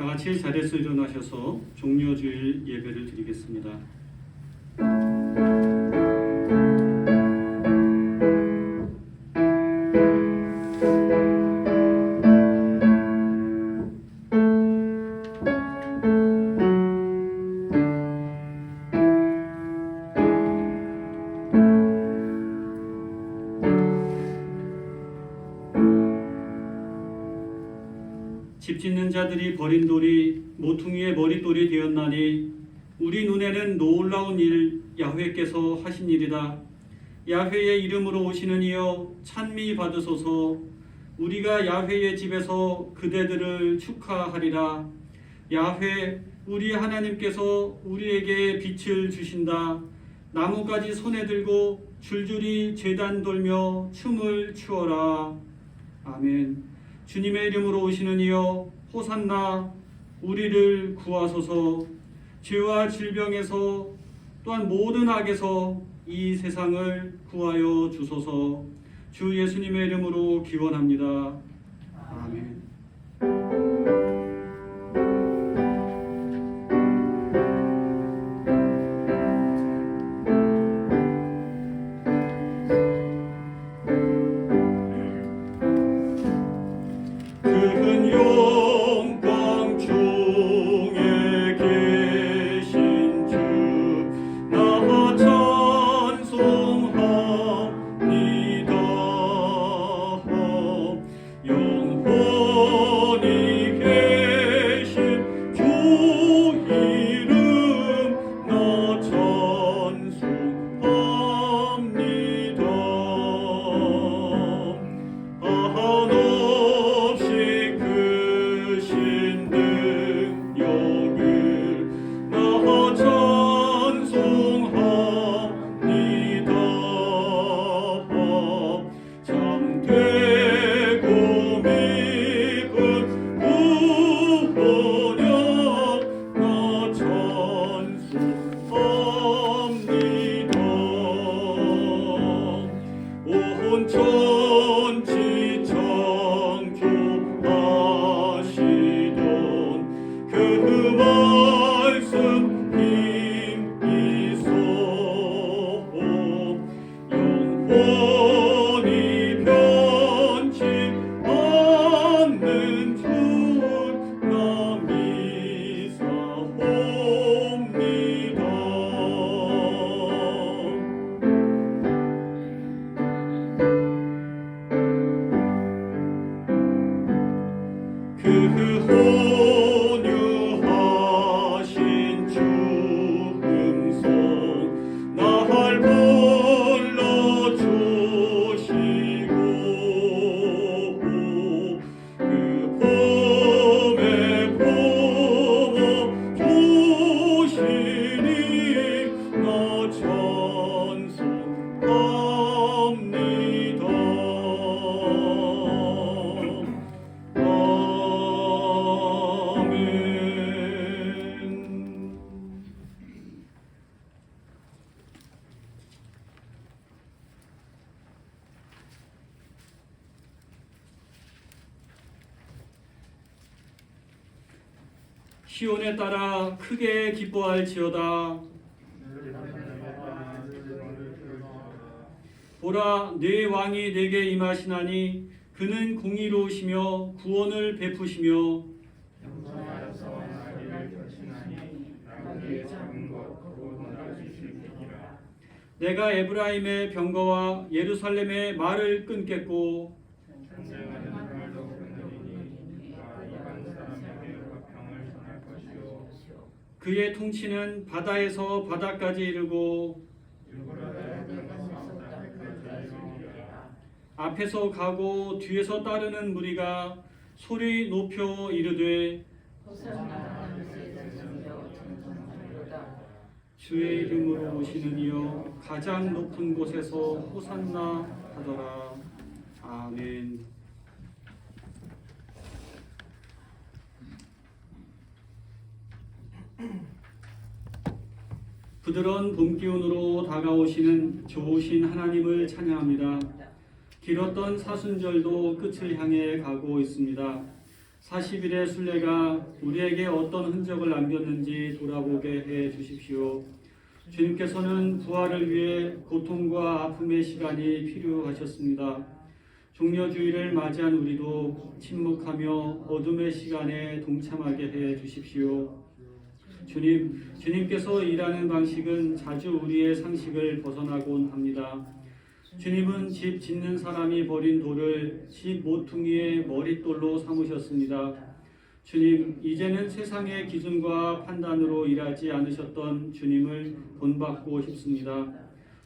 다 같이 자리에서 일어나셔서 종려주일 예배를 드리겠습니다. 집 짓는 자들이 버린 돌이 모퉁이의 머릿돌이 되었나니 우리 눈에는 놀라운 일 야훼께서 하신 일이다. 야훼의 이름으로 오시는 이여 찬미 받으소서. 우리가 야훼의 집에서 그대들을 축하하리라. 야훼 우리 하나님께서 우리에게 빛을 주신다. 나뭇가지 손에 들고 줄줄이 제단 돌며 춤을 추어라. 아멘. 주님의 이름으로 오시는 이여 호산나. 우리를 구하소서. 죄와 질병에서 또한 모든 악에서 이 세상을 구하여 주소서. 주 예수님의 이름으로 기원합니다. 아멘. 시온에 따라 크게 기뻐할지어다. 보라, 내 왕이 내게 임하시나니 그는 공의로우시며 구원을 베푸시며 내가 에브라임의 병거와 예루살렘의 말을 끊겠고 그의 통치는 바다에서 바다까지 이르고 앞에서 가고 뒤에서 따르는 무리가 소리 높여 이르되 주의 이름으로 오시는 이여 가장 높은 곳에서 호산나 하더라. 아멘. 부드러운 봄 기운으로 다가오시는 좋으신 하나님을 찬양합니다. 길었던 사순절도 끝을 향해 가고 있습니다. 40일의 순례가 우리에게 어떤 흔적을 남겼는지 돌아보게 해 주십시오. 주님께서는 부활을 위해 고통과 아픔의 시간이 필요하셨습니다. 종려주의를 맞이한 우리도 침묵하며 어둠의 시간에 동참하게 해 주십시오. 주님께서 일하는 방식은 자주 우리의 상식을 벗어나곤 합니다. 주님은 집 짓는 사람이 버린 돌을 집 모퉁이의 머릿돌로 삼으셨습니다. 주님, 이제는 세상의 기준과 판단으로 일하지 않으셨던 주님을 본받고 싶습니다.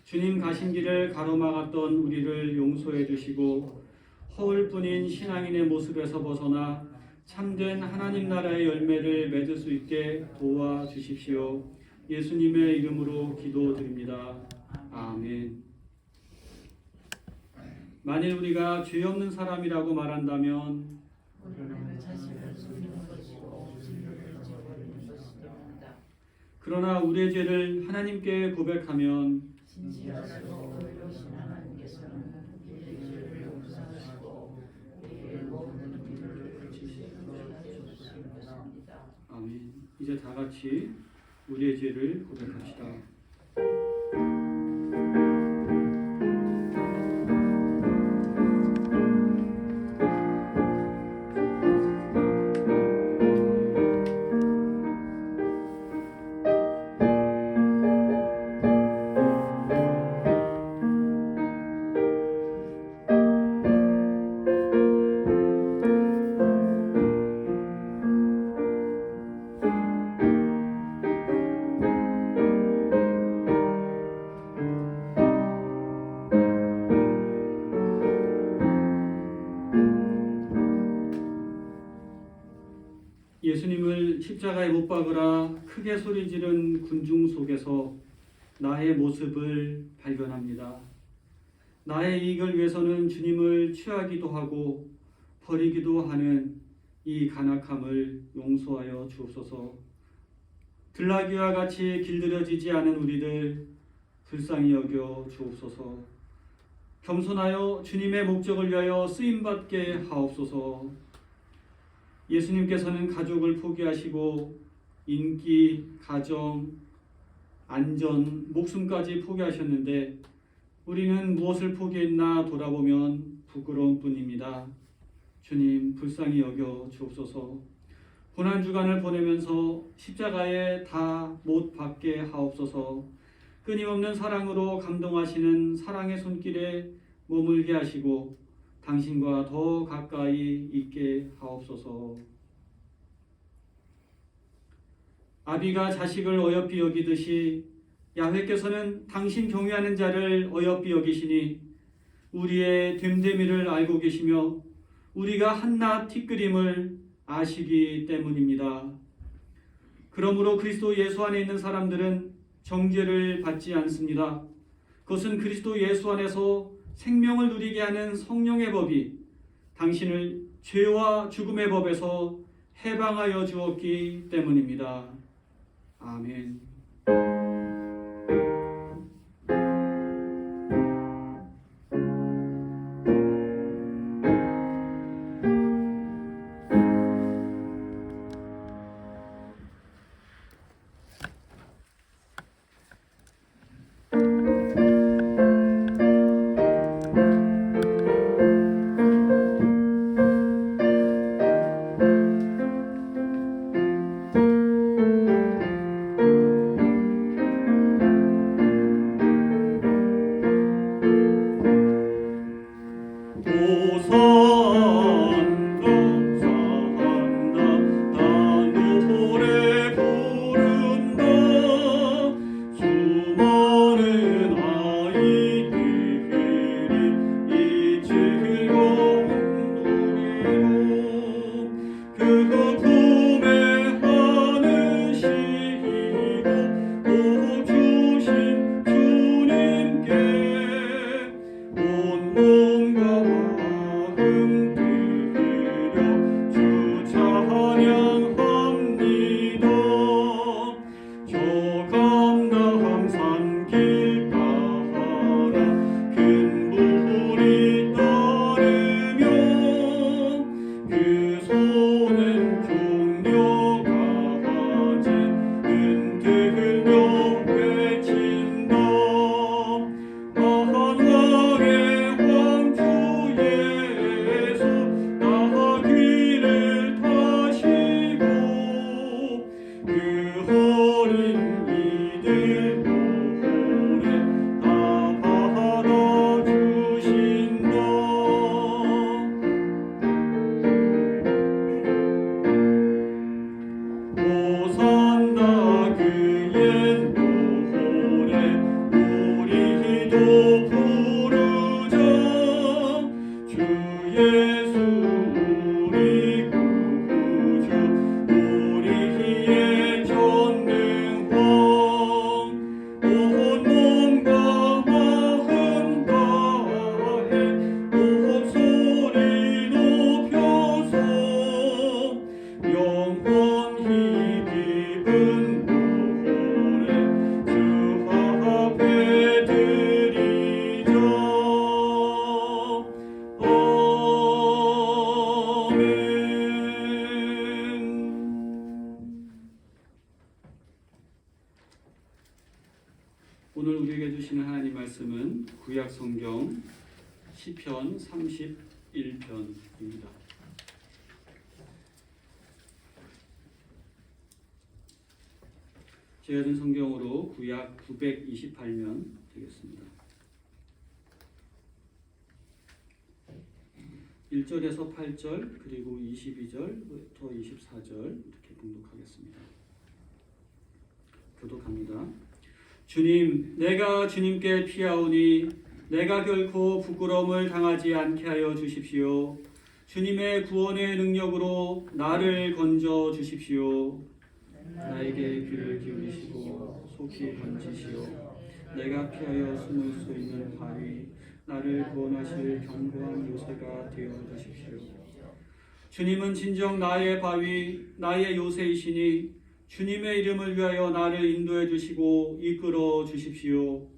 주님 가신 길을 가로막았던 우리를 용서해 주시고 허울뿐인 신앙인의 모습에서 벗어나 참된 하나님 나라의 열매를 맺을 수 있게 도와주십시오. 예수님의 이름으로 기도드립니다. 아멘. 만일 우리가 죄 없는 사람이라고 말한다면 우리는 자신을 숨기는 것이고 진리를 지워버리는 것이옵니다. 그러나 우리의 죄를 하나님께 고백하면 진지하시고 의로우신 하나님께서는 우리의 죄를 용서하시고 우리의 모든 일을 그치시게 해주실 것입니다. 아멘. 이제 다 같이 우리의 죄를 고백합시다. 예수님을 십자가에 못 박으라 크게 소리 지른 군중 속에서 나의 모습을 발견합니다. 나의 이익을 위해서는 주님을 취하기도 하고 버리기도 하는 이 간악함을 용서하여 주옵소서. 들나귀와 같이 길들여지지 않은 우리들 불쌍히 여겨 주옵소서. 겸손하여 주님의 목적을 위하여 쓰임받게 하옵소서. 예수님께서는 가족을 포기하시고 인기, 가정, 안전, 목숨까지 포기하셨는데 우리는 무엇을 포기했나 돌아보면 부끄러운 뿐입니다. 주님 불쌍히 여겨 주옵소서. 고난주간을 보내면서 십자가에 다 못 박게 하옵소서. 끊임없는 사랑으로 감동하시는 사랑의 손길에 머물게 하시고 당신과 더 가까이 있게 하옵소서. 아비가 자식을 어여삐 여기듯이 야훼께서는 당신 경외하는 자를 어여삐 여기시니 우리의 됨됨이를 알고 계시며 우리가 한낱 티끌임을 아시기 때문입니다. 그러므로 그리스도 예수 안에 있는 사람들은 정죄를 받지 않습니다. 그것은 그리스도 예수 안에서 생명을 누리게 하는 성령의 법이 당신을 죄와 죽음의 법에서 해방하여 주었기 때문입니다. 아멘. 이들 보호를 다 받아주신다. 오산나 그의 보호를 우리도 부르자. 주 예수 우리 구주 우리의 전능왕 온 몸과 마음 다해 온 소리 높여서 영원히 기쁜 보호를 주 앞에 드리자. 오늘 우리에게 주시는 하나님 말씀은 구약 성경 시편 31편입니다. 제가 든 성경으로 구약 928면 되겠습니다. 1절에서 8절 그리고 22절부터 24절 이렇게 봉독하겠습니다. 교독합니다. 주님, 내가 주님께 피하오니 내가 결코 부끄러움을 당하지 않게 하여 주십시오. 주님의 구원의 능력으로 나를 건져 주십시오. 나에게 귀를 기울이시고 속히 건지시오. 내가 피하여 숨을 수 있는 바위, 나를 구원하실 견고한 요새가 되어 주십시오. 주님은 진정 나의 바위, 나의 요새이시니 주님의 이름을 위하여 나를 인도해 주시고 이끌어 주십시오.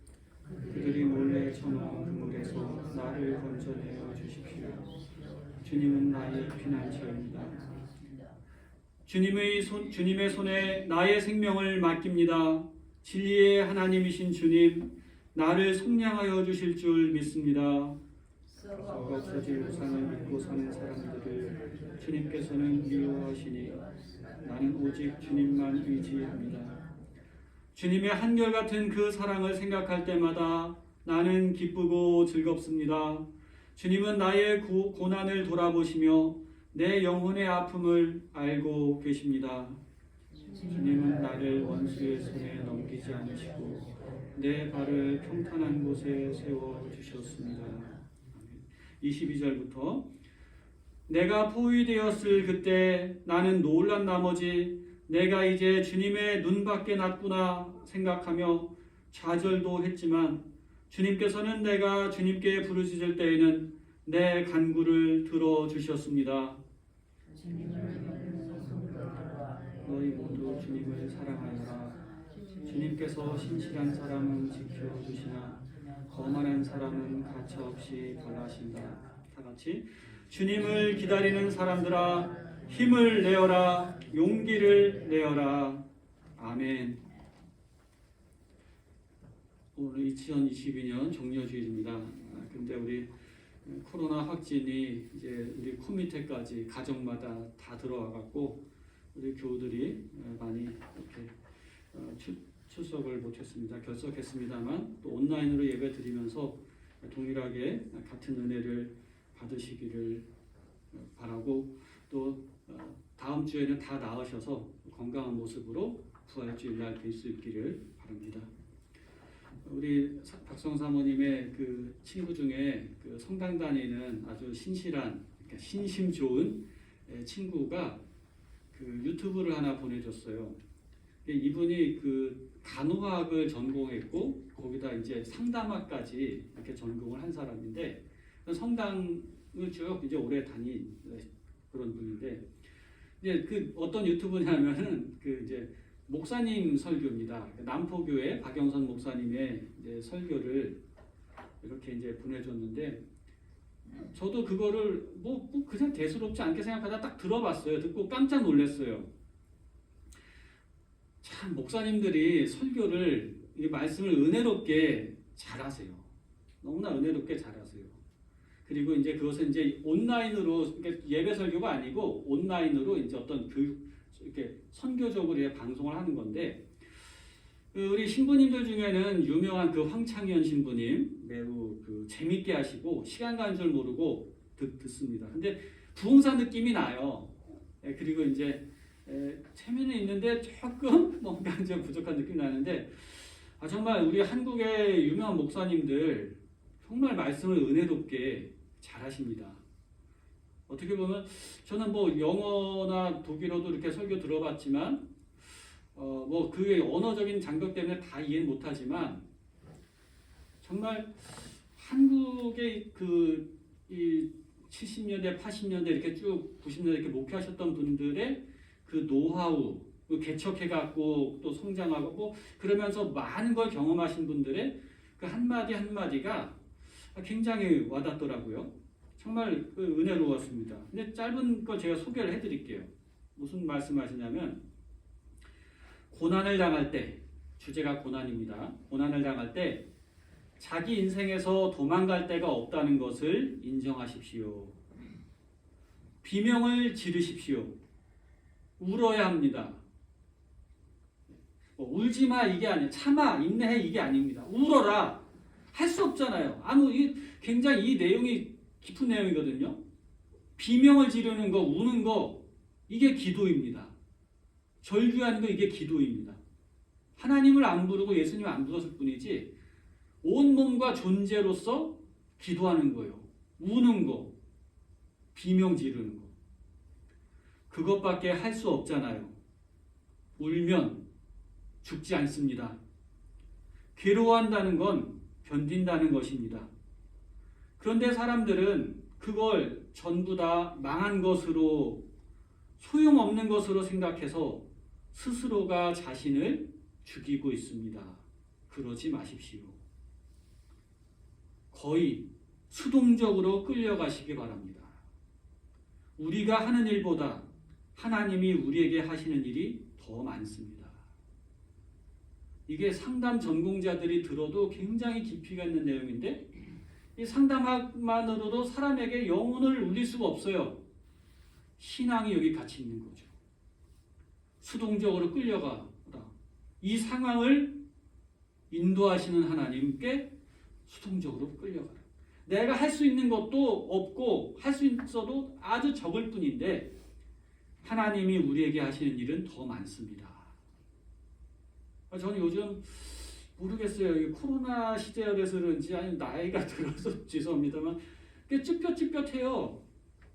그들이 몰래 쳐놓은 그물에서 나를 건져내어 주십시오. 주님은 나의 피난처입니다. 주님의 손에 나의 생명을 맡깁니다. 진리의 하나님이신 주님, 나를 속량하여 주실 줄 믿습니다. 썩어 없어질 우상을 믿고 사는 사람들을 주님께서는 미워하시니 나는 오직 주님만 의지합니다. 주님의 한결같은 그 사랑을 생각할 때마다 나는 기쁘고 즐겁습니다. 주님은 나의 고난을 돌아보시며 내 영혼의 아픔을 알고 계십니다. 주님은 나를 원수의 손에 넘기지 않으시고 내 발을 평탄한 곳에 세워주셨습니다. 22절부터 내가 포위되었을 그때 나는 놀란 나머지 내가 이제 주님의 눈밖에 났구나 생각하며 좌절도 했지만 주님께서는 내가 주님께 부르짖을 때에는 내 간구를 들어주셨습니다. 너희 모두 주님을 사랑하여라. 주님께서 신실한 사람은 지켜주시나 거만한 사람은 가차없이 벌하신다. 다 같이 주님을 기다리는 사람들아 힘을 내어라. 용기를 내어라. 아멘. 오늘 2022년 종료주일입니다. 근데 우리 코로나 확진이 이제 우리 코밑에까지 가정마다 다 들어와 갖고 우리 교우들이 많이 이렇게 출석을 못했습니다. 결석했습니다만 또 온라인으로 예배 드리면서 동일하게 같은 은혜를 받으시기를 바라고 또 다음 주에는 다 나으셔서 건강한 모습으로 부활주일 날 뵐 수 있기를 바랍니다. 우리 박성 사모님의 그 친구 중에 그 성당 다니는 아주 신실한, 그러니까 신심 좋은 친구가 그 유튜브를 하나 보내줬어요. 이분이 그 간호학을 전공했고 거기다 이제 상담학까지 이렇게 전공을 한 사람인데 성당을 쭉 이제 오래 다닌 그런 분인데 이제 그 어떤 유튜브냐면은 그 이제 목사님 설교입니다. 남포교회 박영선 목사님의 이제 설교를 이렇게 이제 보내줬는데 저도 그거를 뭐 그냥 대수롭지 않게 생각하다 딱 들어봤어요. 듣고 깜짝 놀랐어요. 참 목사님들이 설교를 이 말씀을 은혜롭게 잘하세요. 너무나 은혜롭게 잘하세요. 그리고 이제 그것은 이제 온라인으로 그러니까 예배 설교가 아니고 온라인으로 이제 어떤 이렇게 선교적으로 방송을 하는 건데 우리 신부님들 중에는 유명한 그 황창현 신부님 매우 재밌게 하시고 시간 가는 줄 모르고 듣습니다. 근데 부흥사 느낌이 나요. 그리고 이제 체면은 있는데 조금 뭔가 이제 부족한 느낌이 나는데 정말 우리 한국의 유명한 목사님들 정말 말씀을 은혜롭게 잘하십니다. 어떻게 보면 저는 뭐 영어나 독일어도 이렇게 설교 들어봤지만 뭐 그의 언어적인 장벽 때문에 다 이해는 못하지만 정말 한국의 이 70년대, 80년대 이렇게 쭉 90년대 이렇게 목회하셨던 분들의 그 노하우, 개척해갖고 또 성장하고 뭐 그러면서 많은 걸 경험하신 분들의 그 한마디 한마디가 굉장히 와닿더라고요. 정말 은혜로웠습니다. 근데 짧은 거 제가 소개를 해드릴게요. 무슨 말씀하시냐면 고난을 당할 때, 주제가 고난입니다. 고난을 당할 때 자기 인생에서 도망갈 데가 없다는 것을 인정하십시오. 비명을 지르십시오. 울어야 합니다. 울지 마 이게 아니에요. 참아 인내해 이게 아닙니다. 울어라. 할 수 없잖아요. 굉장히 이 내용이 깊은 내용이거든요. 비명을 지르는 거, 우는 거 이게 기도입니다. 절규하는 거 이게 기도입니다. 하나님을 안 부르고 예수님을 안 불렀을 뿐이지 온 몸과 존재로서 기도하는 거예요. 우는 거, 비명 지르는 거. 그것밖에 할 수 없잖아요. 울면 죽지 않습니다. 괴로워한다는 건 견딘다는 것입니다. 그런데 사람들은 그걸 전부 다 망한 것으로 소용없는 것으로 생각해서 스스로가 자신을 죽이고 있습니다. 그러지 마십시오. 거의 수동적으로 끌려가시기 바랍니다. 우리가 하는 일보다 하나님이 우리에게 하시는 일이 더 많습니다. 이게 상담 전공자들이 들어도 굉장히 깊이가 있는 내용인데 이 상담만으로도 사람에게 영혼을 울릴 수가 없어요. 신앙이 여기 같이 있는 거죠. 수동적으로 끌려가다. 이 상황을 인도하시는 하나님께 수동적으로 끌려가라. 내가 할 수 있는 것도 없고 할 수 있어도 아주 적을 뿐인데 하나님이 우리에게 하시는 일은 더 많습니다. 저는 요즘 모르겠어요. 이 코로나 시절에서 그런지 아니면 나이가 들어서 죄송합니다만 쭈뼛쭈뼛해요.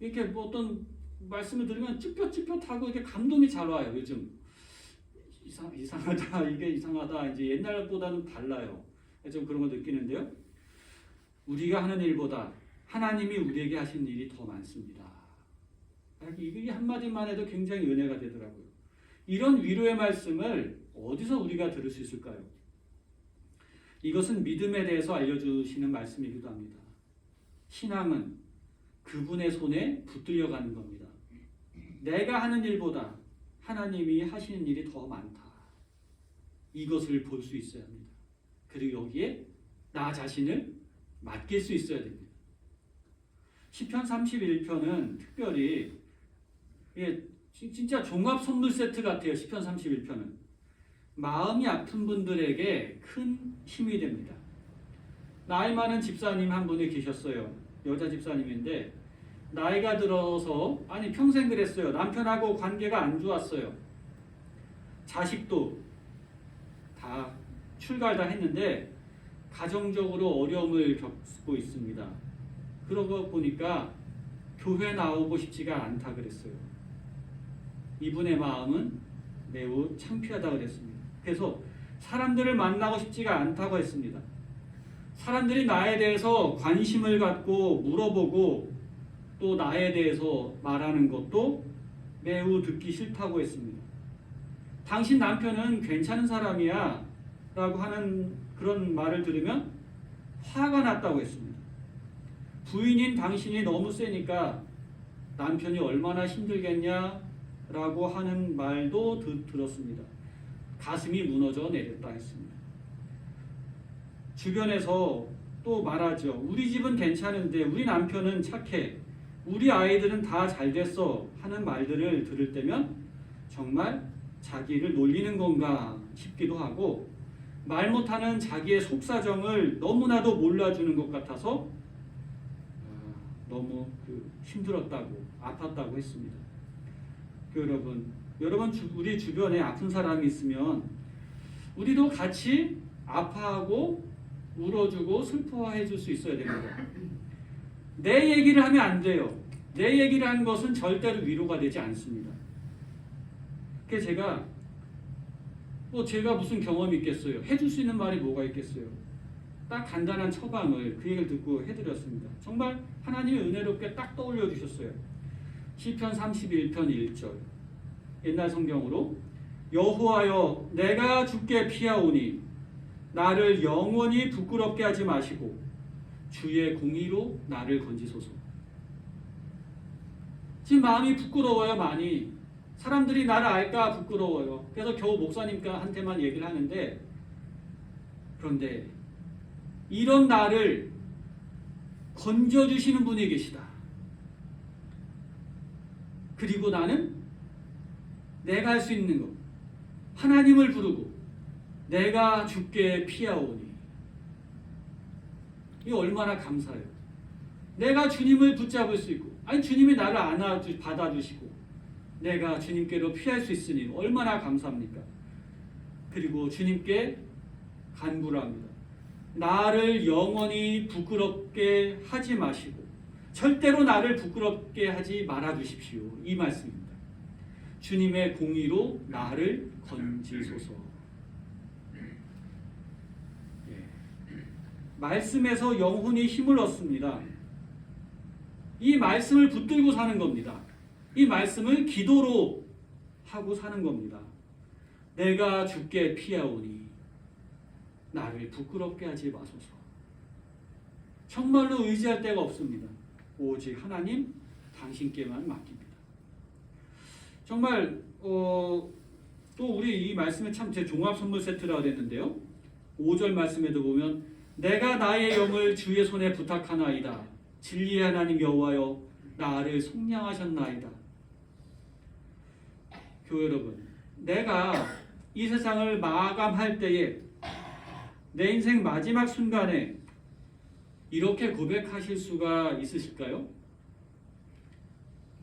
이렇게 뭐 어떤 말씀을 들으면 쭈뼛쭈뼛하고 이렇게 감동이 잘 와요. 요즘 이상하다 이게 이상하다 이제 옛날보다는 달라요. 좀 그런 거 느끼는데요. 우리가 하는 일보다 하나님이 우리에게 하시는 일이 더 많습니다. 이게 한마디만 해도 굉장히 은혜가 되더라고요. 이런 위로의 말씀을 어디서 우리가 들을 수 있을까요? 이것은 믿음에 대해서 알려주시는 말씀이기도 합니다. 신앙은 그분의 손에 붙들려가는 겁니다. 내가 하는 일보다 하나님이 하시는 일이 더 많다. 이것을 볼 수 있어야 합니다. 그리고 여기에 나 자신을 맡길 수 있어야 됩니다. 시편 31편은 특별히 진짜 종합 선물 세트 같아요. 시편 31편은. 마음이 아픈 분들에게 큰 힘이 됩니다. 나이 많은 집사님 한 분이 계셨어요. 여자 집사님인데 나이가 들어서 평생 그랬어요. 남편하고 관계가 안 좋았어요. 자식도 다 출가를 다 했는데 가정적으로 어려움을 겪고 있습니다. 그러고 보니까 교회 나오고 싶지가 않다 그랬어요. 이분의 마음은 매우 창피하다 그랬습니다. 그래서 사람들을 만나고 싶지가 않다고 했습니다. 사람들이 나에 대해서 관심을 갖고 물어보고 또 나에 대해서 말하는 것도 매우 듣기 싫다고 했습니다. 당신 남편은 괜찮은 사람이야 라고 하는 그런 말을 들으면 화가 났다고 했습니다. 부인인 당신이 너무 세니까 남편이 얼마나 힘들겠냐 라고 하는 말도 들었습니다. 가슴이 무너져 내렸다 했습니다. 주변에서 또 말하죠. 우리 집은 괜찮은데 우리 남편은 착해. 우리 아이들은 다 잘 됐어 하는 말들을 들을 때면 정말 자기를 놀리는 건가 싶기도 하고 말 못하는 자기의 속사정을 너무나도 몰라주는 것 같아서 너무 힘들었다고 아팠다고 했습니다. 여러분 우리 주변에 아픈 사람이 있으면 우리도 같이 아파하고 울어주고 슬퍼해 줄 수 있어야 됩니다. 내 얘기를 하면 안 돼요. 내 얘기를 하는 것은 절대로 위로가 되지 않습니다. 그래서 제가 무슨 경험이 있겠어요? 해줄 수 있는 말이 뭐가 있겠어요? 딱 간단한 처방을 그 얘기를 듣고 해드렸습니다. 정말 하나님이 은혜롭게 딱 떠올려 주셨어요. 시편 31편 1절 옛날 성경으로 여호와여 내가 주께 피하오니 나를 영원히 부끄럽게 하지 마시고 주의 공의로 나를 건지소서. 지금 마음이 부끄러워요. 많이 사람들이 나를 알까 부끄러워요. 그래서 겨우 목사님한테만 얘기를 하는데, 그런데 이런 나를 건져주시는 분이 계시다. 그리고 나는 내가 할 수 있는 것, 하나님을 부르고 내가 주께 피하오니, 이거 얼마나 감사해요. 내가 주님을 붙잡을 수 있고, 주님이 나를 받아주시고 내가 주님께로 피할 수 있으니 얼마나 감사합니까? 그리고 주님께 간구를 합니다. 나를 영원히 부끄럽게 하지 마시고 절대로 나를 부끄럽게 하지 말아 주십시오. 이 말씀입니다. 주님의 공의로 나를 건지소서. 말씀에서 영혼이 힘을 얻습니다. 이 말씀을 붙들고 사는 겁니다. 이 말씀을 기도로 하고 사는 겁니다. 내가 주께 피하오니 나를 부끄럽게 하지 마소서. 정말로 의지할 데가 없습니다. 오직 하나님 당신께만 맡깁니다. 정말 또 우리 이 말씀에 참 제 종합 선물 세트라고 됐는데요. 5절 말씀에도 보면 내가 나의 영을 주의 손에 부탁하나이다. 진리의 하나님 여호와여 나를 속량하셨나이다. 교회 여러분, 내가 이 세상을 마감할 때에 내 인생 마지막 순간에 이렇게 고백하실 수가 있으실까요?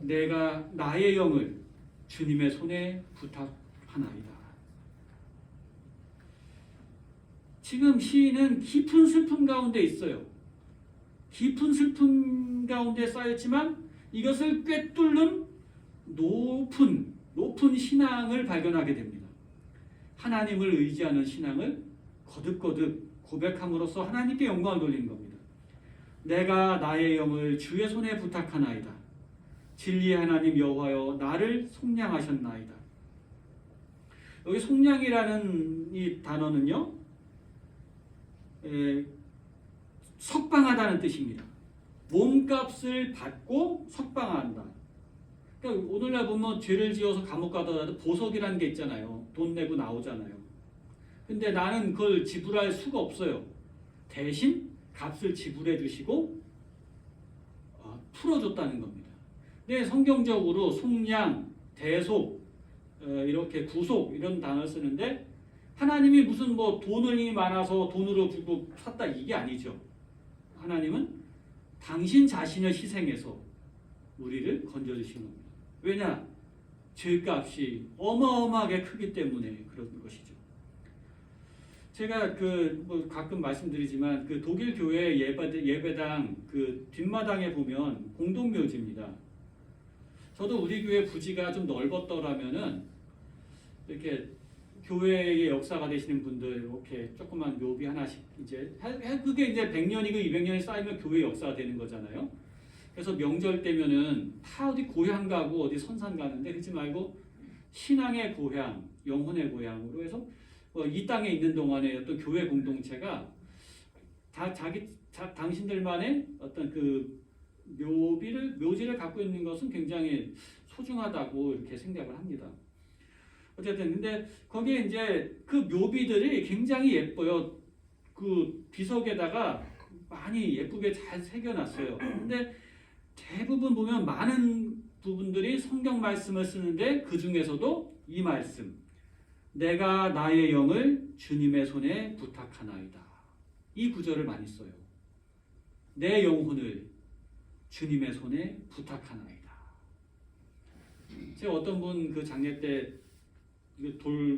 내가 나의 영을 주님의 손에 부탁하나이다. 지금 시인은 깊은 슬픔 가운데 있어요. 깊은 슬픔 가운데 쌓였지만 이것을 꿰뚫는 높은 신앙을 발견하게 됩니다. 하나님을 의지하는 신앙을 거듭거듭 고백함으로써 하나님께 영광을 돌리는 겁니다. 내가 나의 영을 주의 손에 부탁하나이다. 진리의 하나님 여호와여 나를 속량하셨나이다. 여기 속량이라는 이 단어는요, 석방하다는 뜻입니다. 몸값을 받고 석방한다. 그러니까 오늘날 보면 죄를 지어서 감옥 가더라도 보석이라는 게 있잖아요. 돈 내고 나오잖아요. 근데 나는 그걸 지불할 수가 없어요. 대신 값을 지불해 주시고 풀어줬다는 겁니다. 근데 성경적으로 속량, 대속, 이렇게 구속 이런 단어를 쓰는데 하나님이 무슨 돈이 많아서 돈으로 주고 샀다 이게 아니죠. 하나님은 당신 자신을 희생해서 우리를 건져주시는 겁니다. 왜냐? 죄값이 어마어마하게 크기 때문에 그런 것이죠. 제가 가끔 말씀드리지만 독일 교회 예배당 뒷마당에 보면 공동묘지입니다. 저도 우리 교회 부지가 좀 넓었더라면은 이렇게 교회의 역사가 되시는 분들 이렇게 조그만 묘비 하나씩 그게 이제 100년이고 200년이 쌓이면 교회 역사가 되는 거잖아요. 그래서 명절 때면은 다 어디 고향 가고 어디 선산 가는데 그러지 말고 신앙의 고향, 영혼의 고향으로 해서 이 땅에 있는 동안에 어떤 교회 공동체가 다 당신들만의 어떤 묘지를 갖고 있는 것은 굉장히 소중하다고 이렇게 생각을 합니다. 어쨌든 근데 거기에 이제 묘비들이 굉장히 예뻐요. 비석에다가 많이 예쁘게 잘 새겨놨어요. 근데 대부분 보면 많은 부분들이 성경 말씀을 쓰는데 그 중에서도 이 말씀 내가 나의 영을 주님의 손에 부탁하나이다. 이 구절을 많이 써요. 내 영혼을 주님의 손에 부탁하나이다. 제가 어떤 분 그 장례 때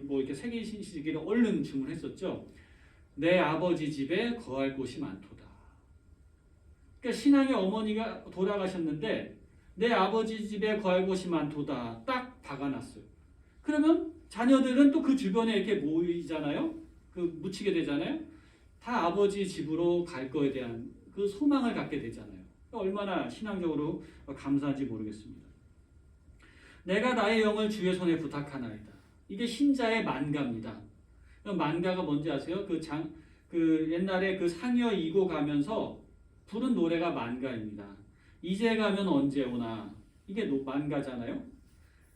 뭐 이렇게 세계 신시기를 얼른 주문했었죠. 내 아버지 집에 거할 곳이 많도다. 그러니까 신앙의 어머니가 돌아가셨는데 내 아버지 집에 거할 곳이 많도다. 딱 박아놨어요. 그러면 자녀들은 또 그 주변에 이렇게 모이잖아요. 그 묻히게 되잖아요. 다 아버지 집으로 갈 거에 대한 그 소망을 갖게 되잖아요. 얼마나 신앙적으로 감사한지 모르겠습니다. 내가 나의 영을 주의 손에 부탁하나이다. 이게 신자의 만가입니다. 만가가 뭔지 아세요? 그 옛날에 그 상여 이고 가면서 부른 노래가 만가입니다. 이제 가면 언제 오나. 이게 만가잖아요.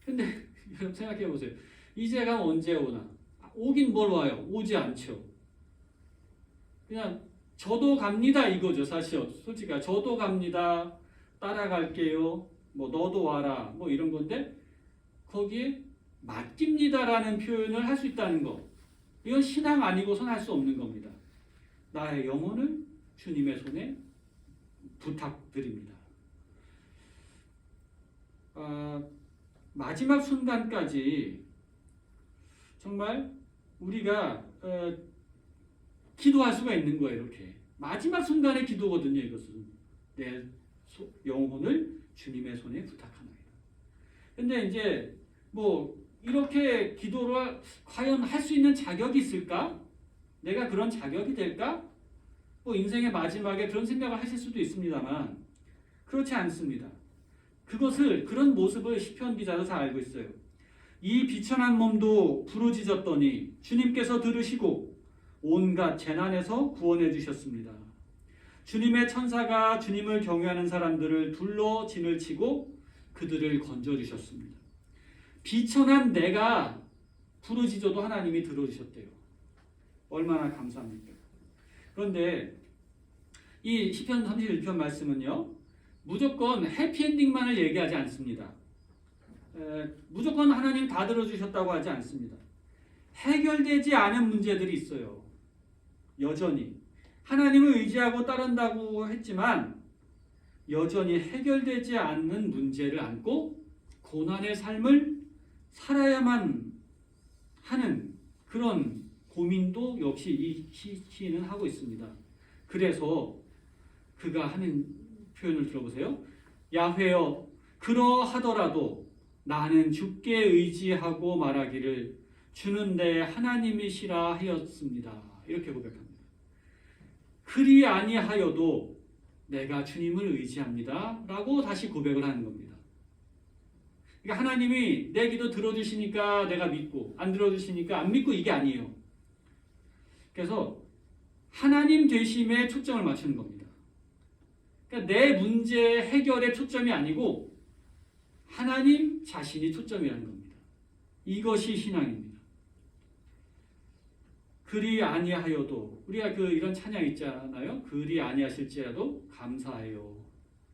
근데 여러분 생각해 보세요. 이제 가면 언제 오나. 오긴 뭘 와요. 오지 않죠. 그냥 저도 갑니다 이거죠. 사실 솔직히 저도 갑니다. 따라갈게요. 뭐 너도 와라. 뭐 이런 건데 거기에 맡깁니다라는 표현을 할 수 있다는 거. 이건 신앙 아니고선 할 수 없는 겁니다. 나의 영혼을 주님의 손에 부탁드립니다. 마지막 순간까지 정말 우리가 기도할 수가 있는 거예요. 이렇게 마지막 순간의 기도거든요. 이것은 내 영혼을 주님의 손에 부탁하나이다. 근데 이제 뭐 이렇게 기도를 과연 할 수 있는 자격이 있을까? 내가 그런 자격이 될까? 뭐 인생의 마지막에 그런 생각을 하실 수도 있습니다만 그렇지 않습니다. 그런 모습을 시편 기자도 다 알고 있어요. 이 비천한 몸도 부르짖었더니 주님께서 들으시고 온갖 재난에서 구원해 주셨습니다. 주님의 천사가 주님을 경외하는 사람들을 둘러 진을 치고 그들을 건져 주셨습니다. 비천한 내가 부르짖어도 하나님이 들어주셨대요. 얼마나 감사합니까? 그런데 이 시편 31편 말씀은요. 무조건 해피엔딩만을 얘기하지 않습니다. 무조건 하나님 다 들어주셨다고 하지 않습니다. 해결되지 않은 문제들이 있어요. 여전히 하나님을 의지하고 따른다고 했지만 여전히 해결되지 않는 문제를 안고 고난의 삶을 살아야만 하는 그런 고민도 역시 이 시인은 하고 있습니다. 그래서 그가 하는 표현을 들어보세요. 야훼여 그러하더라도 나는 주께 의지하고 말하기를 주는 내 하나님이시라 하였습니다. 이렇게 고백합니다. 그리 아니하여도 내가 주님을 의지합니다. 라고 다시 고백을 하는 겁니다. 그러니까 하나님이 내 기도 들어주시니까 내가 믿고 안 들어주시니까 안 믿고 이게 아니에요. 그래서 하나님 되심에 초점을 맞추는 겁니다. 그러니까 내 문제 해결에 초점이 아니고 하나님 자신이 초점이라는 겁니다. 이것이 신앙입니다. 그리 아니하여도 우리가 이런 찬양 있잖아요. 그리 아니하실지라도 감사해요.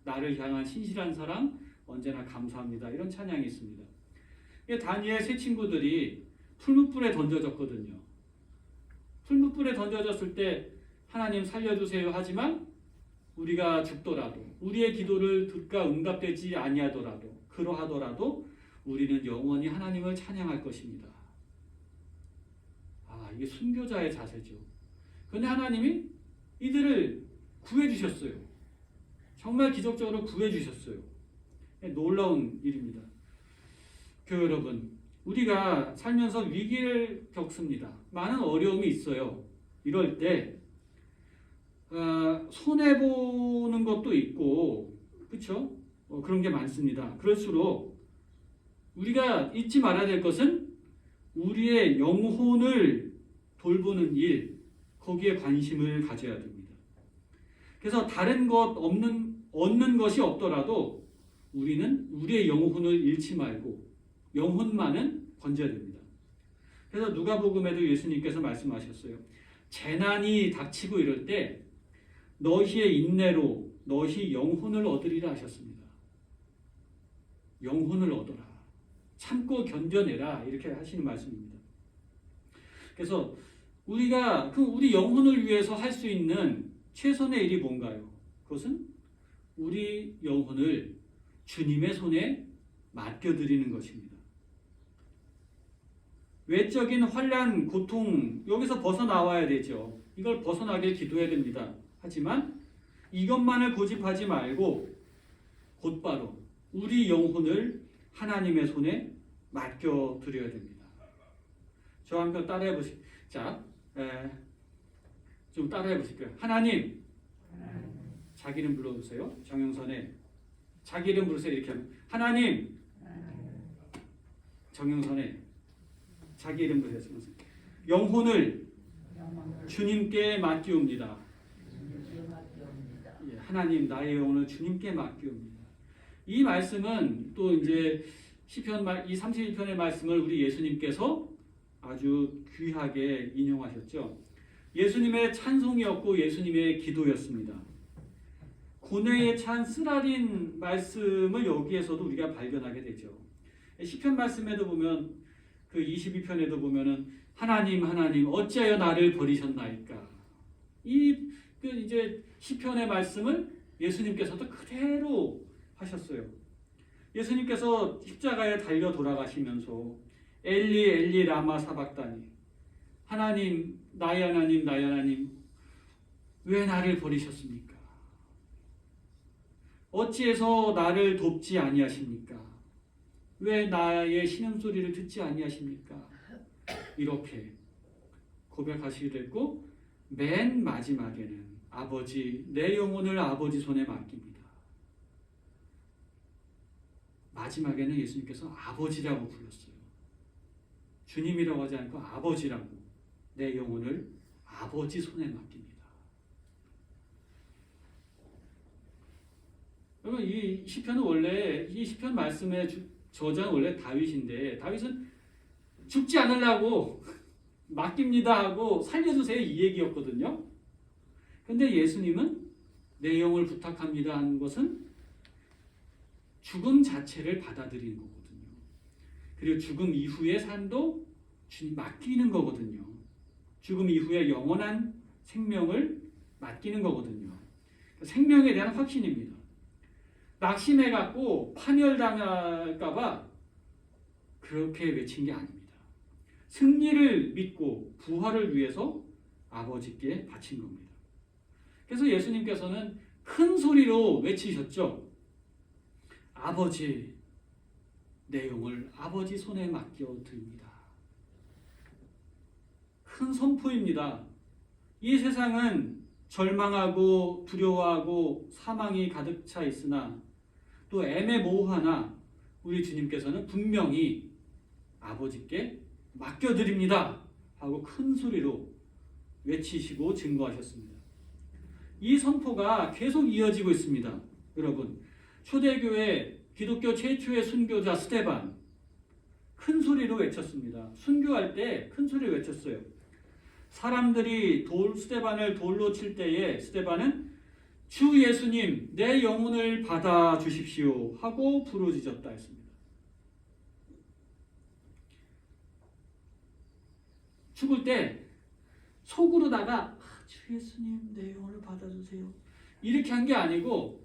나를 향한 신실한 사랑 언제나 감사합니다. 이런 찬양이 있습니다. 다니엘 세 친구들이 풀무불에 던져졌거든요. 풀무불에 던져졌을 때 하나님 살려주세요 하지만 우리가 죽더라도 우리의 기도를 듣가 응답되지 아니하더라도 그러하더라도 우리는 영원히 하나님을 찬양할 것입니다. 이게 순교자의 자세죠. 그런데 하나님이 이들을 구해주셨어요. 정말 기적적으로 구해주셨어요. 놀라운 일입니다. 교회 여러분, 우리가 살면서 위기를 겪습니다. 많은 어려움이 있어요. 이럴 때 손해보는 것도 있고 그렇죠? 그런 게 많습니다. 그럴수록 우리가 잊지 말아야 될 것은 우리의 영혼을 돌보는 일, 거기에 관심을 가져야 됩니다. 그래서 다른 것 얻는 것이 없더라도 우리는 우리의 영혼을 잃지 말고 영혼만은 건져야 됩니다. 그래서 누가복음에도 예수님께서 말씀하셨어요. 재난이 닥치고 이럴 때 너희의 인내로 너희 영혼을 얻으리라 하셨습니다. 영혼을 얻어라. 참고 견뎌내라. 이렇게 하시는 말씀입니다. 그래서 우리가 우리 영혼을 위해서 할 수 있는 최선의 일이 뭔가요? 그것은 우리 영혼을 주님의 손에 맡겨드리는 것입니다. 외적인 환난, 고통 여기서 벗어나와야 되죠. 이걸 벗어나길 기도해야 됩니다. 하지만 이것만을 고집하지 말고 곧바로 우리 영혼을 하나님의 손에 맡겨드려야 됩니다. 저와 함께 따라해 보시죠. 자, 좀 따라해 보실까요? 하나님, 자기 이름 불러주세요. 정영선에 자기 이름 부르세요. 이렇게 하면 하나님, 정영선에 자기 이름 부르세요. 영혼을 주님께 맡기옵니다. 예, 하나님, 나의 영혼을 주님께 맡기옵니다. 이 말씀은 또 이제 시편 이 31편의 말씀을 우리 예수님께서 아주 귀하게 인용하셨죠. 예수님의 찬송이었고 예수님의 기도였습니다. 고뇌에 찬 쓰라린 말씀을 여기에서도 우리가 발견하게 되죠. 시편 말씀에도 보면 그 22편에도 보면은 하나님 하나님 어찌하여 나를 버리셨나이까. 이제 시편의 말씀을 예수님께서도 그대로 하셨어요. 예수님께서 십자가에 달려 돌아가시면서 엘리 엘리 라마 사박다니 하나님 나의 하나님 나의 하나님 왜 나를 버리셨습니까? 어찌해서 나를 돕지 아니하십니까? 왜 나의 신음소리를 듣지 아니하십니까? 이렇게 고백하시게 됐고 맨 마지막에는 아버지 내 영혼을 아버지 손에 맡깁니다. 마지막에는 예수님께서 아버지라고 불렀어요. 주님이라고 하지 않고 아버지라고 내 영혼을 아버지 손에 맡깁니다. 여러분 이 시편은 원래 이 시편 말씀의 저자는 원래 다윗인데 다윗은 죽지 않으려고 맡깁니다 하고 살려주세요 이 얘기였거든요. 근데 예수님은 내 영을 부탁합니다 하는 것은 죽음 자체를 받아들이는 거거든요. 그리고 죽음 이후의 삶도 주님 맡기는 거거든요. 죽음 이후에 영원한 생명을 맡기는 거거든요. 생명에 대한 확신입니다. 낙심해갖고 파멸당할까봐 그렇게 외친 게 아닙니다. 승리를 믿고 부활을 위해서 아버지께 바친 겁니다. 그래서 예수님께서는 큰 소리로 외치셨죠. 아버지, 내 영을 아버지 손에 맡겨드립니다. 큰 선포입니다. 이 세상은 절망하고 두려워하고 사망이 가득 차 있으나 또 애매모호하나 우리 주님께서는 분명히 아버지께 맡겨드립니다 하고 큰 소리로 외치시고 증거하셨습니다. 이 선포가 계속 이어지고 있습니다. 여러분, 초대교회 기독교 최초의 순교자 스데반 큰 소리로 외쳤습니다. 순교할 때 큰 소리로 외쳤어요. 사람들이 스데반을 돌로 칠 때에 스데반은 주 예수님 내 영혼을 받아 주십시오 하고 부르짖었다 했습니다. 죽을 때 속으로다가 주 예수님 내 영혼을 받아주세요 이렇게 한 게 아니고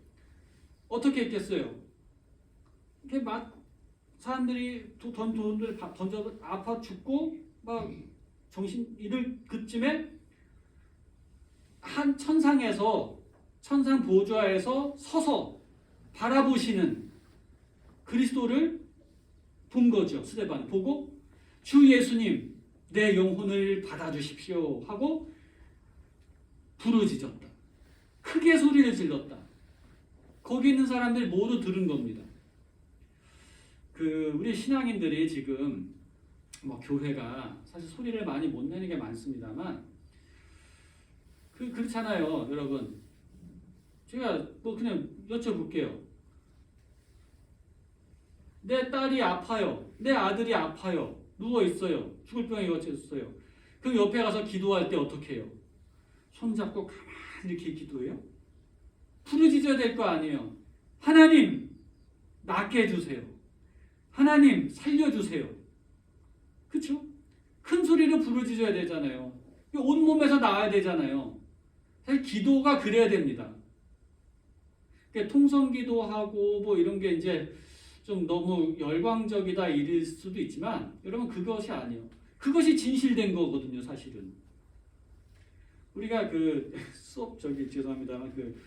어떻게 했겠어요? 이렇게 막 사람들이 돈을 던져 아파 죽고 막 정신 잃을 그쯤에 한 천상에서 천상 보좌에서 서서 바라보시는 그리스도를 본 거죠. 스데반 보고 주 예수님 내 영혼을 받아주십시오 하고 부르짖었다. 크게 소리를 질렀다. 거기 있는 사람들이 모두 들은 겁니다. 우리 신앙인들이 지금 교회가 사실 소리를 많이 못 내는 게 많습니다만 그렇잖아요, 여러분. 제가 그냥 여쭤볼게요. 내 딸이 아파요. 내 아들이 아파요. 누워 있어요. 죽을 병에 걸렸어요. 그럼 옆에 가서 기도할 때 어떻게 해요? 손잡고 가만히 이렇게 기도해요? 부르짖어야 될 거 아니에요. 하나님, 낫게 해주세요. 하나님, 살려주세요. 그렇죠? 큰 소리로 부르짖어야 되잖아요. 온몸에서 나와야 되잖아요. 사실 기도가 그래야 됩니다. 그러니까 통성기도하고 뭐 이런 게 이제 좀 너무 열광적이다 이럴 수도 있지만 여러분 그것이 아니에요. 그것이 진실된 거거든요, 사실은. 우리가 그 수업 죄송합니다만 그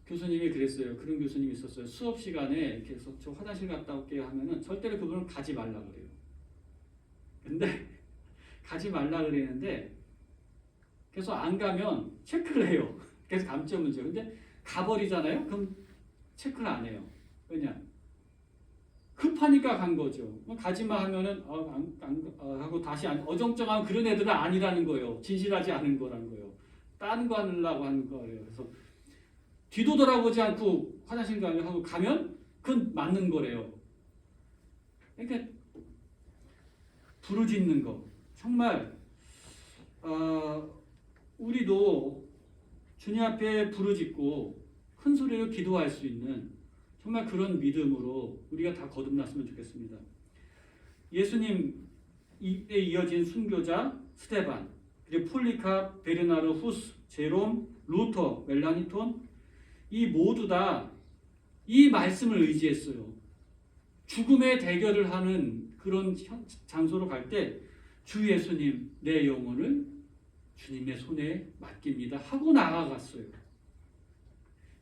교수님이 그랬어요. 그런 교수님이 있었어요. 수업 시간에 이렇게 해서 저 화장실 갔다 올게요 하면은 절대로 그분을 가지 말라 그래요. 근데 가지 말라 그랬는데 그래서 안 가면 체크를 해요. 그래서 감점문제. 근데 가버리잖아요. 그럼 체크를 안 해요. 왜냐? 급하니까 간 거죠. 가지마 하면은 하고 다시 어정쩡한 그런 애들은 아니라는 거예요. 진실하지 않은 거라는 거예요. 딴 거 하려고 하는 거예요. 그래서 뒤도 돌아보지 않고 화장실 가고 가면 그건 맞는 거래요. 그러니까 부르짖는 거 정말 우리도 주님 앞에 부르짖고 큰 소리로 기도할 수 있는 정말 그런 믿음으로 우리가 다 거듭났으면 좋겠습니다. 예수님에 이어진 순교자 스데반, 그리고 폴리캅, 베르나르, 후스, 제롬, 루터, 멜라니톤 이 모두 다 이 말씀을 의지했어요. 죽음의 대결을 하는 그런 장소로 갈 때 주 예수님 내 영혼을 주님의 손에 맡깁니다 하고 나아갔어요.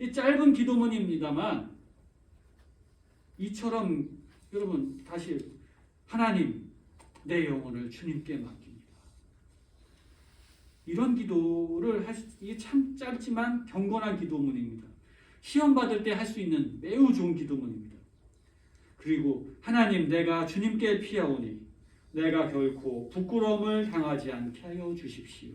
이 짧은 기도문입니다만 이처럼 여러분 다시 하나님 내 영혼을 주님께 맡깁니다. 이런 기도를 이게 참 짧지만 경건한 기도문입니다. 시험 받을 때 할 수 있는 매우 좋은 기도문입니다. 그리고 하나님 내가 주님께 피하오니 내가 결코 부끄러움을 당하지 않게 하여 주십시오.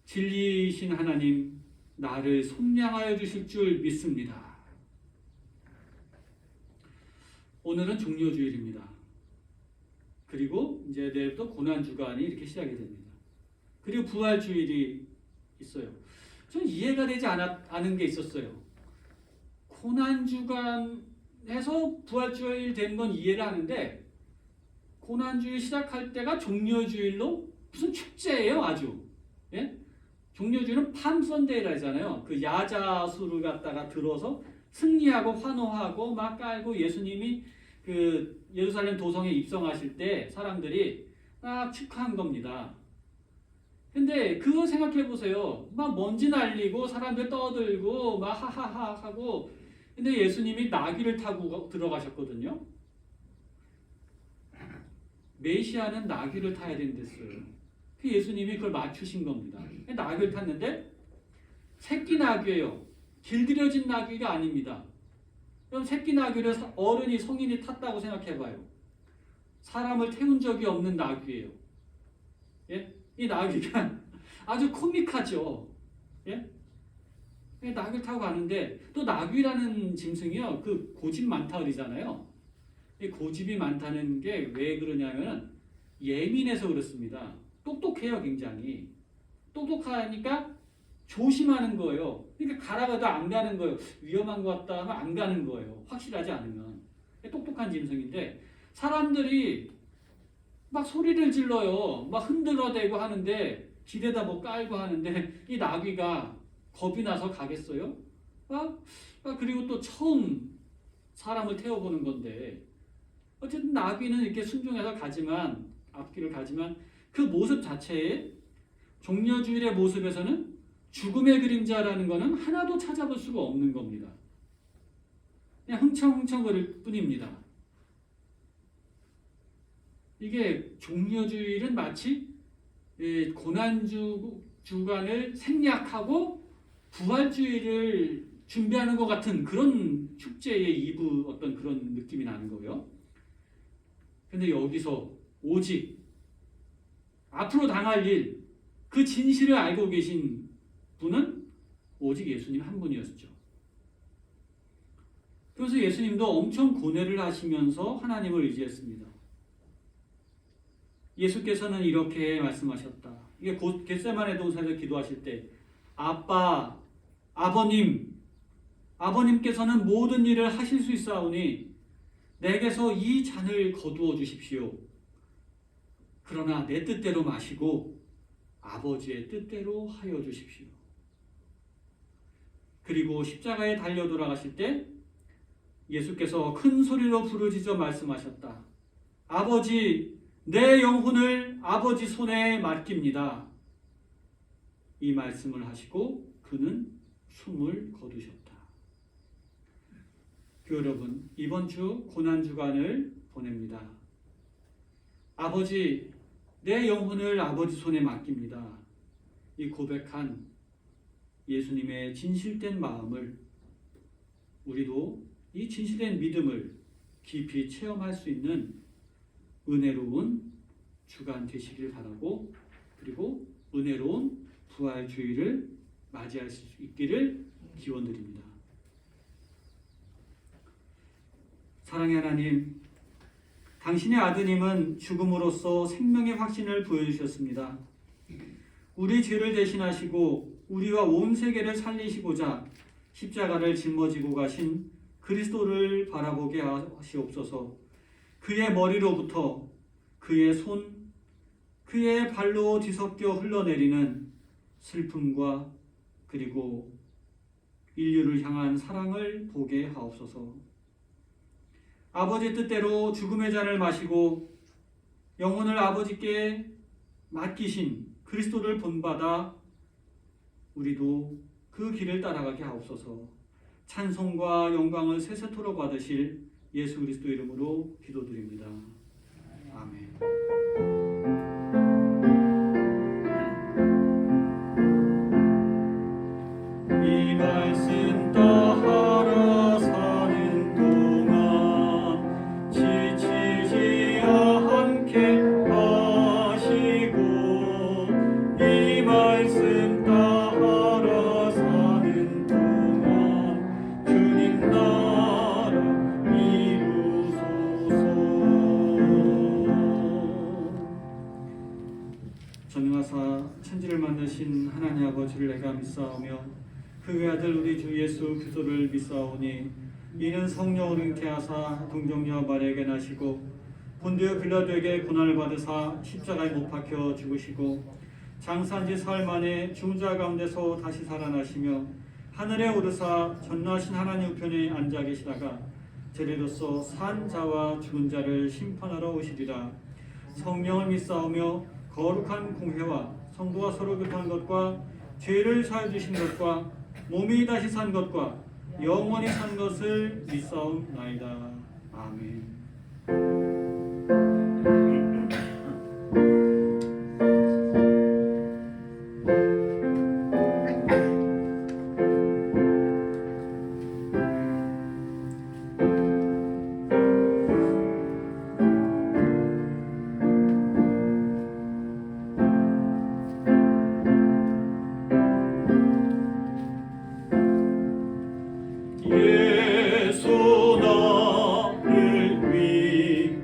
진리이신 하나님 나를 속량하여 주실 줄 믿습니다. 오늘은 종료주일입니다. 그리고 이제 내일부터 고난주간이 이렇게 시작이 됩니다. 그리고 부활주일이 있어요. 전 이해가 되지 않은 게 있었어요. 고난주간에서 부활주일 된 건 이해를 하는데 고난주일 시작할 때가 종료주일로 무슨 축제예요 아주. 예? 종료주일은 팜선데이라 하잖아요. 그 야자수를 갖다가 들어서 승리하고 환호하고 막 깔고 예수님이 그 예루살렘 도성에 입성하실 때 사람들이 막 축하한 겁니다. 근데 그거 생각해 보세요. 막 먼지 날리고 사람들 떠들고 막 하하하 하고 근데 예수님이 나귀를 타고 들어가셨거든요. 메시아는 나귀를 타야 된댔어요. 그 예수님이 그걸 맞추신 겁니다. 나귀를 탔는데 새끼 나귀예요. 길들여진 나귀가 아닙니다. 그럼 새끼 나귀를 어른이 성인이 탔다고 생각해봐요. 사람을 태운 적이 없는 나귀예요. 예? 이 나귀가 아주 코믹하죠. 예? 나귀를 타고 가는데 또 나귀라는 짐승이요. 그 고집 많다 그러잖아요. 이 고집이 많다는 게 왜 그러냐면 예민해서 그렇습니다. 똑똑해요, 굉장히. 똑똑하니까 조심하는 거예요. 그러니까 가라가도 안 가는 거예요. 위험한 것 같다 하면 안 가는 거예요. 확실하지 않으면. 똑똑한 짐승인데 사람들이 막 소리를 질러요. 막 흔들어대고 하는데 길에다 뭐 깔고 하는데 이 나귀가 겁이 나서 가겠어요? 그리고 또 처음 사람을 태워보는 건데 어쨌든 나귀는 이렇게 순종해서 가지만 앞길을 가지만 그 모습 자체에 종려주일의 모습에서는 죽음의 그림자라는 것은 하나도 찾아볼 수가 없는 겁니다. 그냥 흥청흥청거릴 뿐입니다. 이게 종려주일은 마치 고난주간을 생략하고 부활주일을 준비하는 것 같은 그런 축제의 이브 어떤 그런 느낌이 나는 거예요. 근데 여기서 오직 앞으로 당할 일, 그 진실을 알고 계신 분은 오직 예수님 한 분이었죠. 그래서 예수님도 엄청 고뇌를 하시면서 하나님을 의지했습니다. 예수께서는 이렇게 말씀하셨다. 이게 곧 겟세마네 동산에서 기도하실 때 아빠, 아버님께서는 모든 일을 하실 수 있사오니 내게서 이 잔을 거두어 주십시오. 그러나 내 뜻대로 마시고 아버지의 뜻대로 하여 주십시오. 그리고 십자가에 달려 돌아가실 때 예수께서 큰 소리로 부르짖어 말씀하셨다. 아버지, 내 영혼을 아버지 손에 맡깁니다. 이 말씀을 하시고 그는 숨을 거두셨다. 교회 여러분, 이번 주 고난주간을 보냅니다. 아버지, 내 영혼을 아버지 손에 맡깁니다. 이 고백한 예수님의 진실된 마음을, 우리도 이 진실된 믿음을 깊이 체험할 수 있는 은혜로운 주간 되시길 바라고, 그리고 은혜로운 부활주의를 맞이할 수 있기를 기원드립니다. 사랑의 하나님, 당신의 아드님은 죽음으로써 생명의 확신을 보여주셨습니다. 우리 죄를 대신하시고 우리와 온 세계를 살리시고자 십자가를 짊어지고 가신 그리스도를 바라보게 하시옵소서. 그의 머리로부터 그의 손, 그의 발로 뒤섞여 흘러내리는 슬픔과 그리고 인류를 향한 사랑을 보게 하옵소서. 아버지 뜻대로 죽음의 잔을 마시고 영혼을 아버지께 맡기신 그리스도를 본받아 우리도 그 길을 따라가게 하옵소서. 찬송과 영광을 세세토록 받으실 예수 그리스도 이름으로 기도드립니다. 아멘. 이 말씀 따라 사는 동안 지치지 않게 하시고, 이 말씀 따라 사는 동안 주님 나라 이루소서. 전능하사 천지를 만드신 하나님 아버지를 내가 믿사오며 그 외아들 우리 주 예수 그리스도를 믿사오니, 이는 성령을 잉태하사 동정녀 마리아에게 나시고 본디오 빌라도에게 고난을 받으사 십자가에 못 박혀 죽으시고 장사한 지 사흘 만에 죽은 자 가운데서 다시 살아나시며 하늘에 오르사 전능하신 하나님 우편에 앉아 계시다가 제리로서 산 자와 죽은 자를 심판하러 오시리라. 성령을 믿사오며 거룩한 공회와 성도가 서로 교통한 것과 죄를 사해 주신 것과 몸이 다시 산 것과 영원히 산 것을 믿사옵나이다. 아멘. 예수 나를 위해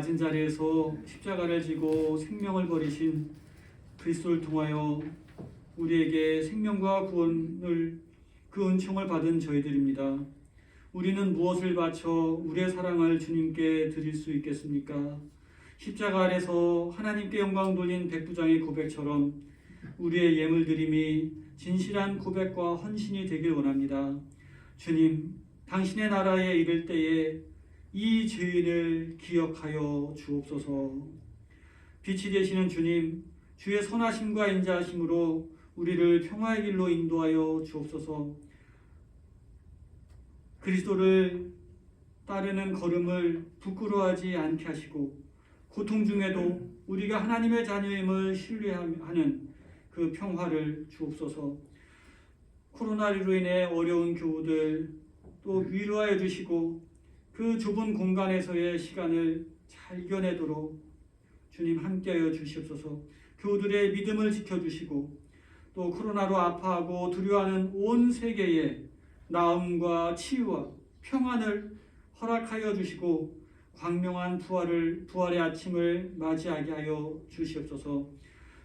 낮은 자리에서 십자가를 지고 생명을 버리신 그리스도를 통하여 우리에게 생명과 구원을 그 은총을 받은 저희들입니다. 우리는 무엇을 바쳐 우리의 사랑을 주님께 드릴 수 있겠습니까? 십자가 아래서 하나님께 영광 돌린 백부장의 고백처럼 우리의 예물드림이 진실한 고백과 헌신이 되길 원합니다. 주님, 당신의 나라에 이를 때에 이 죄인을 기억하여 주옵소서. 빛이 되시는 주님, 주의 선하심과 인자하심으로 우리를 평화의 길로 인도하여 주옵소서. 그리스도를 따르는 걸음을 부끄러워하지 않게 하시고 고통 중에도 우리가 하나님의 자녀임을 신뢰하는 그 평화를 주옵소서. 코로나로 인해 어려운 교우들 또 위로하여 주시고 그 좁은 공간에서의 시간을 잘 이겨내도록 주님 함께하여 주시옵소서. 교우들의 믿음을 지켜주시고 또 코로나로 아파하고 두려워하는 온 세계에 나음과 치유와 평안을 허락하여 주시고 광명한 부활의 아침을 맞이하게 하여 주시옵소서.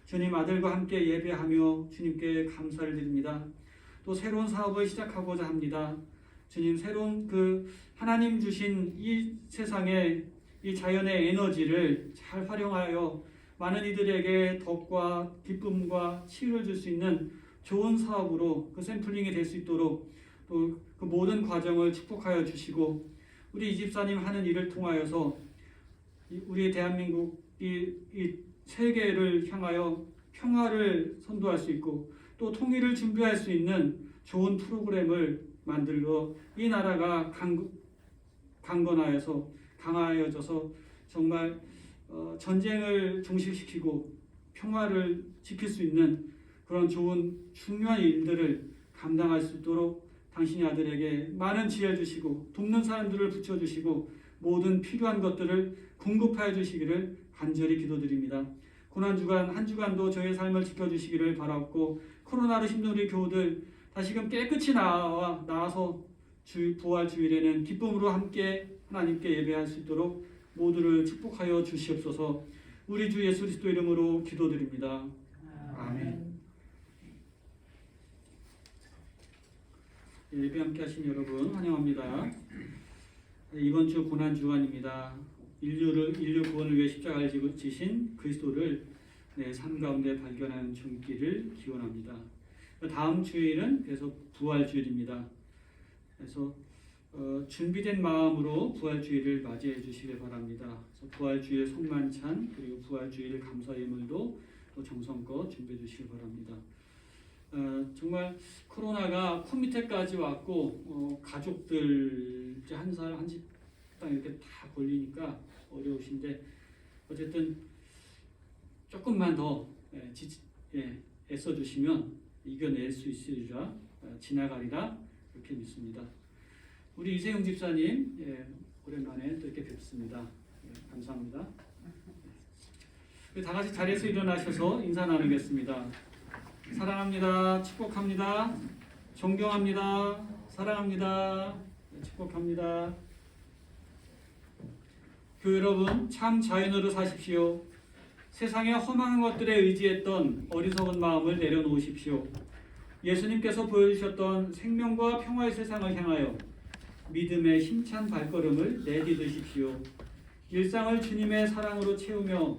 주님, 아들과 함께 예배하며 주님께 감사를 드립니다. 또 새로운 사업을 시작하고자 합니다. 주님, 새로운 그 하나님 주신 이 세상의 이 자연의 에너지를 잘 활용하여 많은 이들에게 덕과 기쁨과 치유를 줄 수 있는 좋은 사업으로 그 샘플링이 될 수 있도록 또 그 모든 과정을 축복하여 주시고 우리 이집사님 하는 일을 통하여서 우리 대한민국이 이 세계를 향하여 평화를 선도할 수 있고 또 통일을 준비할 수 있는 좋은 프로그램을 만들어 이 나라가 강하여져서 정말 전쟁을 종식시키고 평화를 지킬 수 있는 그런 좋은 중요한 일들을 감당할 수 있도록 당신의 아들에게 많은 지혜를 주시고 돕는 사람들을 붙여주시고 모든 필요한 것들을 공급하여 주시기를 간절히 기도드립니다. 고난주간 한 주간도 저의 삶을 지켜주시기를 바라옵고 코로나로 힘든 우리 교우들 다시금 깨끗이 나와서 부활 주일에는 기쁨으로 함께 하나님께 예배할 수 있도록 모두를 축복하여 주시옵소서. 우리 주 예수 그리스도 이름으로 기도드립니다. 아멘. 예배 함께 하신 여러분 환영합니다. 이번 주 고난 주간입니다. 인류 구원을 위해 십자가를 지신 그리스도를 내 삶 가운데 발견하는 주기를 기원합니다. 다음 주일은 그래서 부활 주일입니다. 그래서 준비된 마음으로 부활 주일을 맞이해 주시길 바랍니다. 그래서 부활 주일 성만찬 그리고 부활 주일 감사 예물도 또 정성껏 준비해 주시길 바랍니다. 정말 코로나가 코 밑에까지 왔고 가족들 이제 한 사람 한 집당 이렇게 다 걸리니까 어려우신데 어쨌든 조금만 더 애써 주시면 이겨낼 수 있으리라 지나가리라 그렇게 믿습니다. 우리 이세용 집사님 오랜만에 또 이렇게 뵙습니다. 감사합니다. 다 같이 자리에서 일어나셔서 인사 나누겠습니다. 사랑합니다. 축복합니다. 존경합니다. 사랑합니다. 축복합니다. 교회 여러분, 참 자연으로 사십시오. 세상의 험한 것들에 의지했던 어리석은 마음을 내려놓으십시오. 예수님께서 보여주셨던 생명과 평화의 세상을 향하여 믿음의 힘찬 발걸음을 내디드십시오. 일상을 주님의 사랑으로 채우며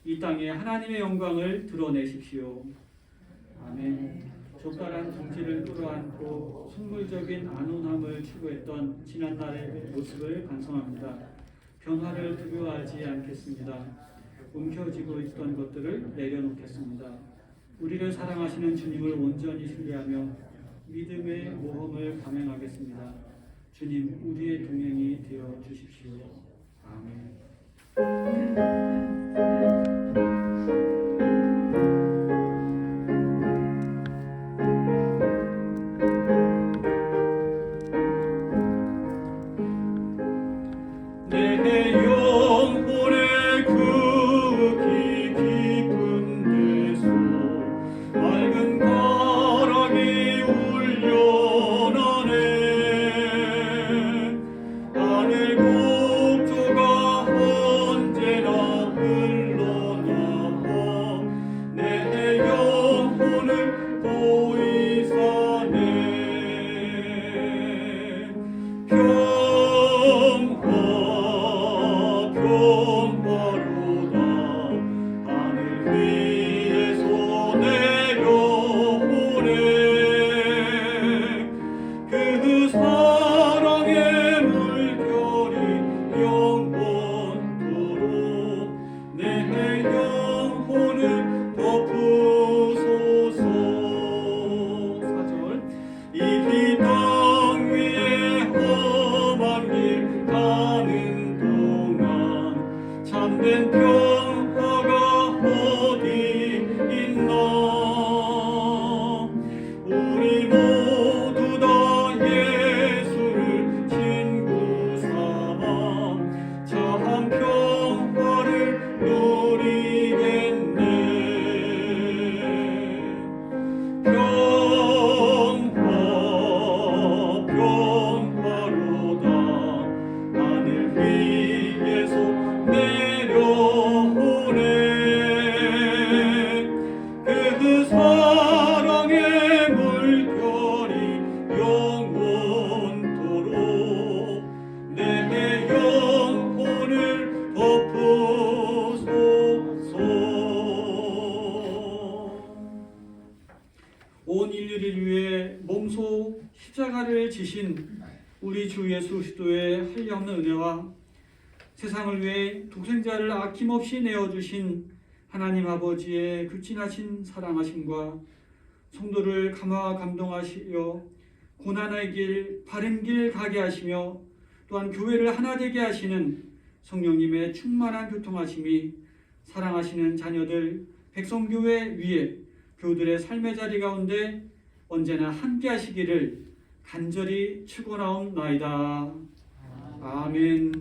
이 땅에 하나님의 영광을 드러내십시오. 아멘. 적절한 정치를 끌어안고 선물적인 안온함을 추구했던 지난날의 모습을 반성합니다. 변화를 두려워하지 않겠습니다. 움켜쥐고 있던 것들을 내려놓겠습니다. 우리를 사랑하시는 주님을 온전히 신뢰하며 믿음의 모험을 감행하겠습니다. 주님, 우리의 동행이 되어 주십시오. 아멘. 하늘 국조가 언제 십자가를 지신 우리 주 예수 그리스도의 한량없는 은혜와 세상을 위해 독생자를 아낌없이 내어주신 하나님 아버지의 극진하신 사랑하심과 성도를 감화 감동하시려 고난의 길, 바른 길 가게 하시며 또한 교회를 하나 되게 하시는 성령님의 충만한 교통하심이 사랑하시는 자녀들, 백성교회 위에 교우들의 삶의 자리 가운데 언제나 함께 하시기를 간절히 축원하옵나이다. 아멘.